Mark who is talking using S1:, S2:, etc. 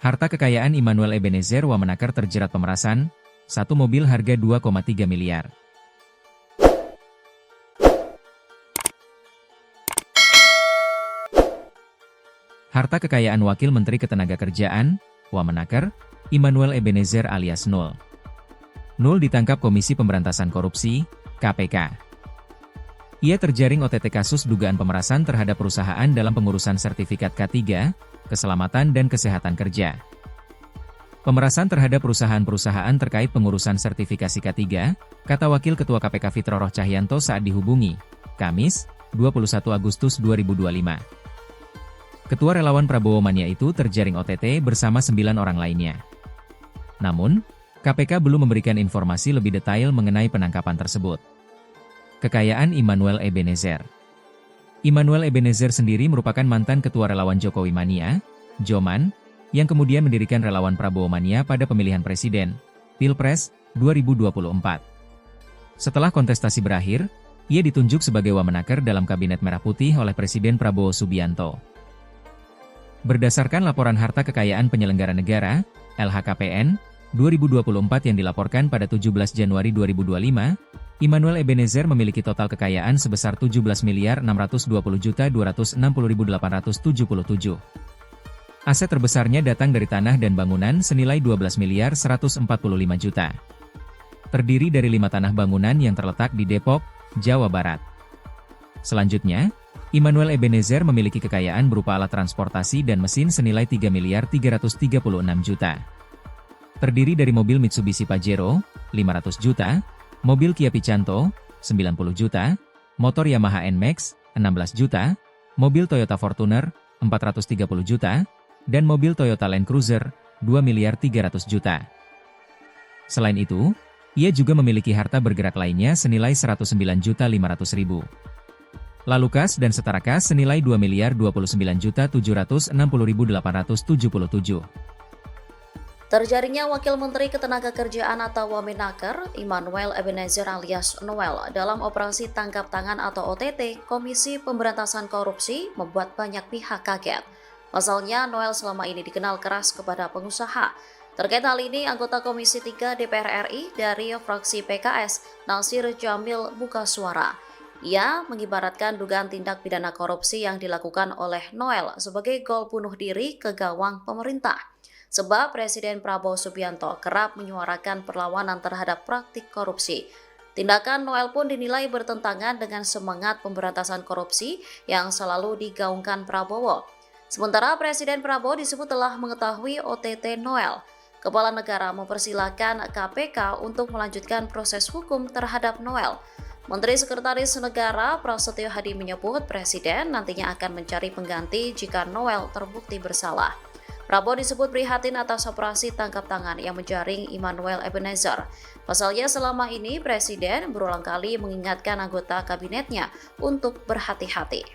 S1: Harta kekayaan Immanuel Ebenezer Wamenaker terjerat pemerasan, satu mobil harga 2,3 miliar. Harta kekayaan Wakil Menteri Ketenagakerjaan, Wamenaker, Immanuel Ebenezer alias Nul. Nul ditangkap Komisi Pemberantasan Korupsi, KPK. Ia terjaring OTT kasus dugaan pemerasan terhadap perusahaan dalam pengurusan sertifikat K3, keselamatan dan kesehatan kerja. Pemerasan terhadap perusahaan-perusahaan terkait pengurusan sertifikasi K3, kata Wakil Ketua KPK Fitroroh Cahyanto saat dihubungi, Kamis, 21 Agustus 2025. Ketua Relawan Prabowo Mania itu terjaring OTT bersama 9 orang lainnya. Namun, KPK belum memberikan informasi lebih detail mengenai penangkapan tersebut. Kekayaan Immanuel Ebenezer. Immanuel Ebenezer sendiri merupakan mantan Ketua Relawan Jokowi Mania, Joman, yang kemudian mendirikan Relawan Prabowo Mania pada pemilihan presiden, Pilpres, 2024. Setelah kontestasi berakhir, ia ditunjuk sebagai Wamenaker dalam Kabinet Merah Putih oleh Presiden Prabowo Subianto. Berdasarkan laporan harta kekayaan penyelenggara negara, LHKPN, 2024 yang dilaporkan pada 17 Januari 2025, Immanuel Ebenezer memiliki total kekayaan sebesar 17.620.260.877. Aset terbesarnya datang dari tanah dan bangunan senilai 12.145 juta. Terdiri dari 5 tanah bangunan yang terletak di Depok, Jawa Barat. Selanjutnya, Immanuel Ebenezer memiliki kekayaan berupa alat transportasi dan mesin senilai 3.336 juta. Terdiri dari mobil Mitsubishi Pajero, 500 juta, mobil Kia Picanto, 90 juta, motor Yamaha NMAX, 16 juta, mobil Toyota Fortuner, 430 juta, dan mobil Toyota Land Cruiser, 2.300 juta. Selain itu, ia juga memiliki harta bergerak lainnya senilai 109.500.000. Lalu kas dan setara kas senilai 2.029.760.877.
S2: Terjaringnya Wakil Menteri Ketenagakerjaan atau Wamenaker, Immanuel Ebenezer alias Noel, dalam operasi tangkap tangan atau OTT Komisi Pemberantasan Korupsi membuat banyak pihak kaget. Pasalnya, Noel selama ini dikenal keras kepada pengusaha. Terkait hal ini, anggota Komisi 3 DPR RI dari fraksi PKS, Nasir Jamil, buka suara. Ia mengibaratkan dugaan tindak pidana korupsi yang dilakukan oleh Noel sebagai gol bunuh diri ke gawang pemerintah. Sebab Presiden Prabowo Subianto kerap menyuarakan perlawanan terhadap praktik korupsi. Tindakan Noel pun dinilai bertentangan dengan semangat pemberantasan korupsi yang selalu digaungkan Prabowo. Sementara Presiden Prabowo disebut telah mengetahui OTT Noel. Kepala negara mempersilahkan KPK untuk melanjutkan proses hukum terhadap Noel. Menteri Sekretaris Negara Prasetyo Hadi menyebut Presiden nantinya akan mencari pengganti jika Noel terbukti bersalah. Prabowo disebut prihatin atas operasi tangkap tangan yang menjaring Immanuel Ebenezer. Pasalnya selama ini Presiden berulang kali mengingatkan anggota kabinetnya untuk berhati-hati.